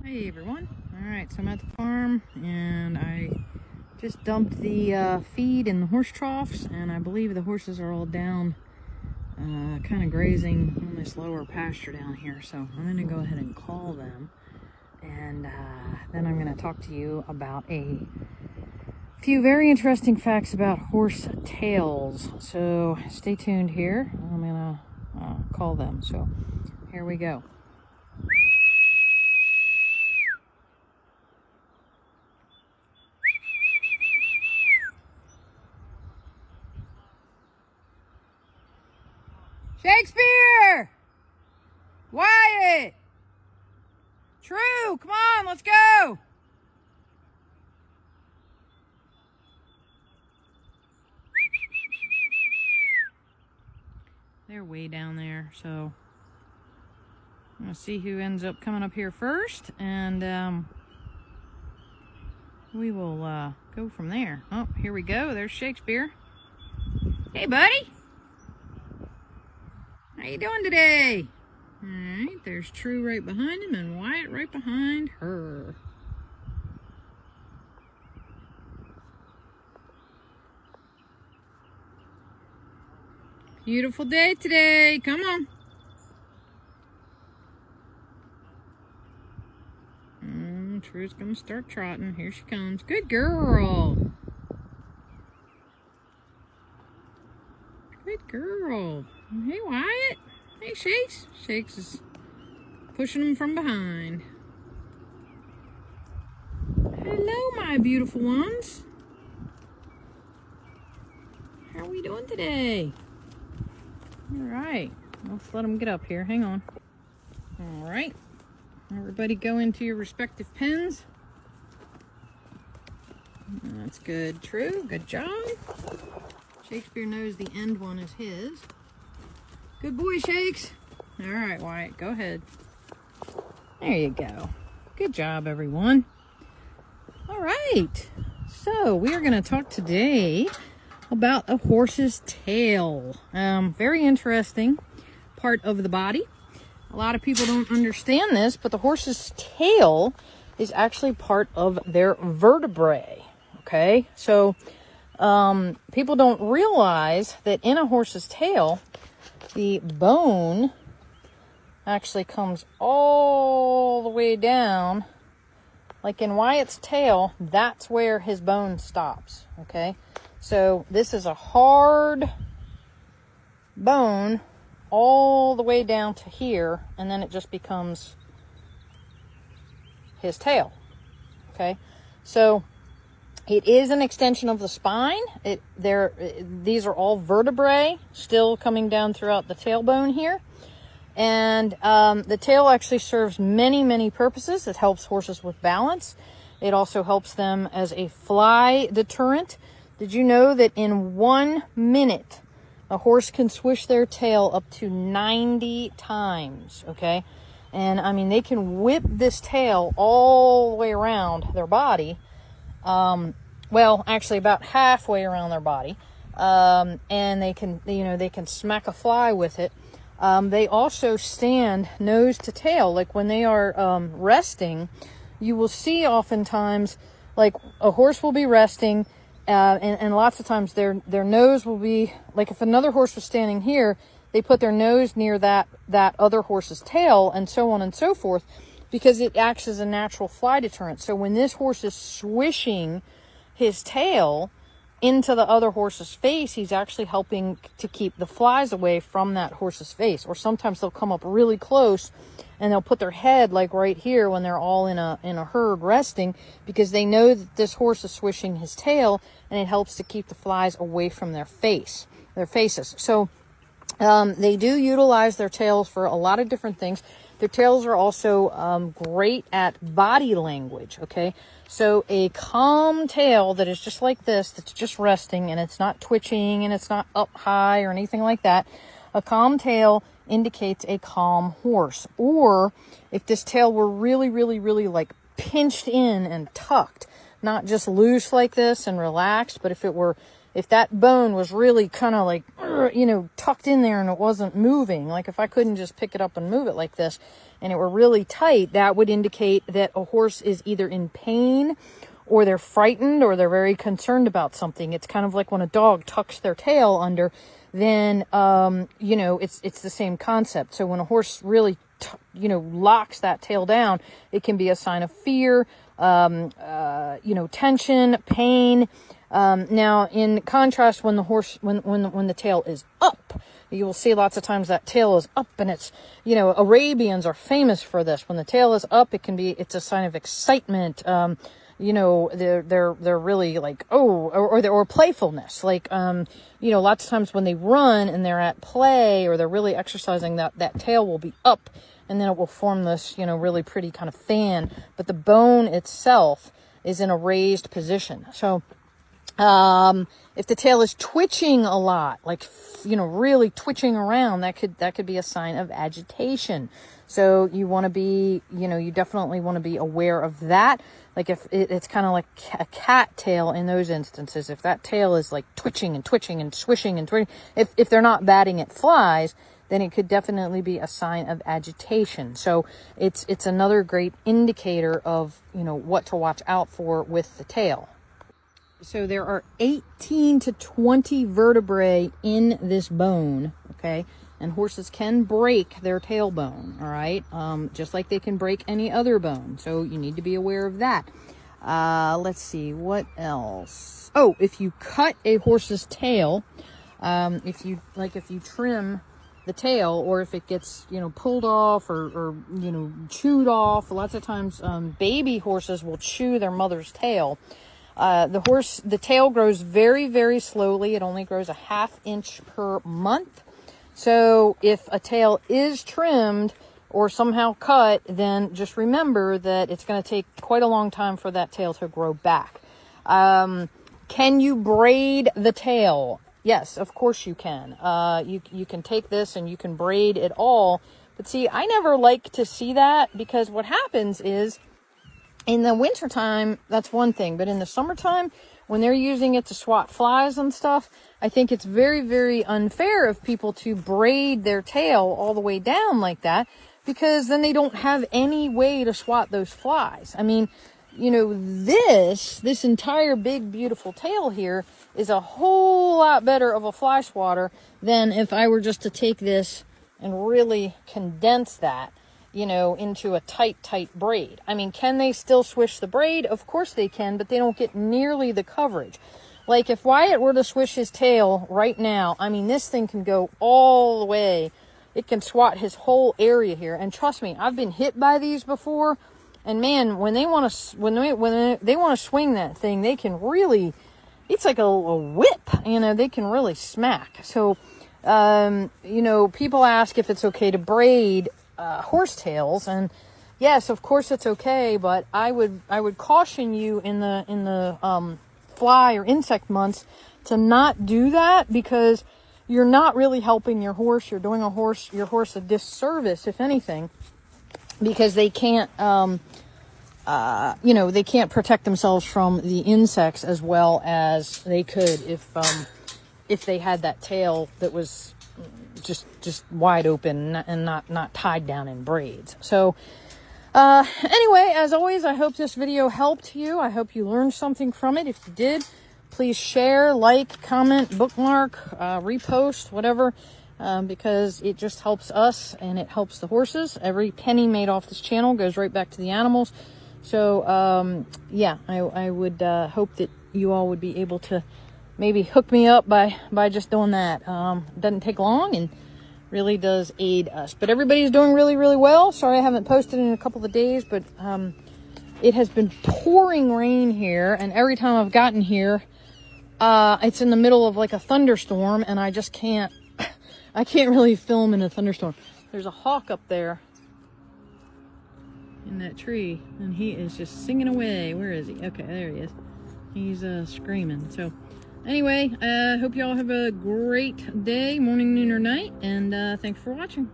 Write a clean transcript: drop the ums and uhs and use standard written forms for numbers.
Hey everyone. Alright, so I'm at the farm and I just dumped the feed in the horse troughs, and I believe the horses are all down kind of grazing on this lower pasture down here. So I'm going to go ahead and call them, and then I'm going to talk to you about a few very interesting facts about horse tails. So stay tuned here. I'm going to call them. So here we go. Shakespeare! Wyatt! True, come on, let's go! They're way down there, so I'm gonna see who ends up coming up here first, and we will go from there. Oh, here we go. There's Shakespeare. Hey, buddy! How you doing today? Alright, there's True right behind him and Wyatt right behind her. Beautiful day today. Come on. True's gonna start trotting. Here she comes. Good girl. Good girl. Hey, Wyatt. Hey, Shakes. Shakes is pushing him from behind. Hello, my beautiful ones. How are we doing today? All right. Let's let them get up here. Hang on. All right. Everybody go into your respective pens. That's good. True. Good job. Shakespeare knows the end one is his. Good boy, Shakes. All right, Wyatt, go ahead. There you go. Good job, everyone. All right. So we are going to talk today about a horse's tail. Very interesting part of the body. A lot of people don't understand this, but the horse's tail is actually part of their vertebrae. Okay, so people don't realize that in a horse's tail, the bone actually comes all the way down. Like in Wyatt's tail, that's where his bone stops. Okay, so this is a hard bone all the way down to here, and then it just becomes his tail. Okay, so it is an extension of the spine. These are all vertebrae still coming down throughout the tailbone here. And the tail actually serves many, many purposes. It helps horses with balance. It also helps them as a fly deterrent. Did you know that in 1 minute, a horse can swish their tail up to 90 times, okay? And, I mean, they can whip this tail all the way around their body. Well, actually about halfway around their body. And they can smack a fly with it. They also stand nose to tail. Like when they are resting, you will see oftentimes, like a horse will be resting, and lots of times their nose will be, like if another horse was standing here, they put their nose near that other horse's tail, and so on and so forth, because it acts as a natural fly deterrent. So when this horse is swishing his tail into the other horse's face, he's actually helping to keep the flies away from that horse's face. Or sometimes they'll come up really close and they'll put their head like right here when they're all in a herd resting, because they know that this horse is swishing his tail, and it helps to keep the flies away from their faces. So they do utilize their tails for a lot of different things. Their tails are also great at body language, okay? So a calm tail that is just like this, that's just resting, and it's not twitching, and it's not up high or anything like that. A calm tail indicates a calm horse. Or if this tail were really, really, really like pinched in and tucked, not just loose like this and relaxed, but if it were if that bone was really kind of like, you know, tucked in there and it wasn't moving, like if I couldn't just pick it up and move it like this and it were really tight, that would indicate that a horse is either in pain or they're frightened or they're very concerned about something. It's kind of like when a dog tucks their tail under, then, you know, it's the same concept. So when a horse really, you know, locks that tail down, it can be a sign of fear, you know, tension, pain. Now, in contrast, when the horse, when the tail is up, you will see lots of times that tail is up, and it's, you know, Arabians are famous for this. When the tail is up, it's a sign of excitement. You know, they're really like, oh, or playfulness. Like, you know, lots of times when they run and they're at play or they're really exercising, that tail will be up, and then it will form this, you know, really pretty kind of fan. But the bone itself is in a raised position. So, if the tail is twitching a lot, like, you know, really twitching around, that could be a sign of agitation. So you want to be, you know, you definitely want to be aware of that. Like if it's kind of like a cat tail in those instances, if that tail is like twitching and twitching and swishing and twitching, if they're not batting at flies, then it could definitely be a sign of agitation. So it's another great indicator of, you know, what to watch out for with the tail. So there are 18 to 20 vertebrae in this bone, okay? And horses can break their tailbone, all right? Just like they can break any other bone. So you need to be aware of that. Let's see, what else? Oh, if you cut a horse's tail, if you trim the tail, or if it gets, you know, pulled off or you know, chewed off, lots of times baby horses will chew their mother's tail. The tail grows very, very slowly. It only grows a ½ inch per month. So if a tail is trimmed or somehow cut, then just remember that it's going to take quite a long time for that tail to grow back. Can you braid the tail? Yes, of course you can. You can take this and you can braid it all. But see, I never like to see that, because what happens is, in the wintertime, that's one thing. But in the summertime, when they're using it to swat flies and stuff, I think it's very, very unfair of people to braid their tail all the way down like that, because then they don't have any way to swat those flies. I mean, you know, this entire big, beautiful tail here is a whole lot better of a fly swatter than if I were just to take this and really condense that, you know, into a tight braid. I mean, can they still swish the braid? Of course they can, but they don't get nearly the coverage. Like if Wyatt were to swish his tail right now, I mean, this thing can go all the way. It can swat his whole area here. And trust me, I've been hit by these before. And man, when they want to want to swing that thing, they can really, it's like a whip, you know, they can really smack. So, you know, people ask if it's okay to braid horsetails, and yes, of course it's okay, but I would caution you in the fly or insect months to not do that, because you're not really helping your horse. You're doing your horse a disservice, if anything, because they can't you know, they can't protect themselves from the insects as well as they could if they had that tail that was just wide open and not tied down in braids. So anyway, as always, I hope this video helped you. I hope you learned something from it. If you did, please share, like, comment, bookmark, repost, whatever, because it just helps us and it helps the horses. Every penny made off this channel goes right back to the animals. So yeah, I would hope that you all would be able to maybe hook me up by just doing that. It doesn't take long and really does aid us. But everybody's doing really, really well. Sorry I haven't posted in a couple of days, but it has been pouring rain here, and every time I've gotten here, it's in the middle of like a thunderstorm, and I just can't, I can't really film in a thunderstorm. There's a hawk up there in that tree, and he is just singing away. Where is he? Okay, there he is. He's screaming. So anyway, hope you all have a great day, morning, noon, or night, and thanks for watching.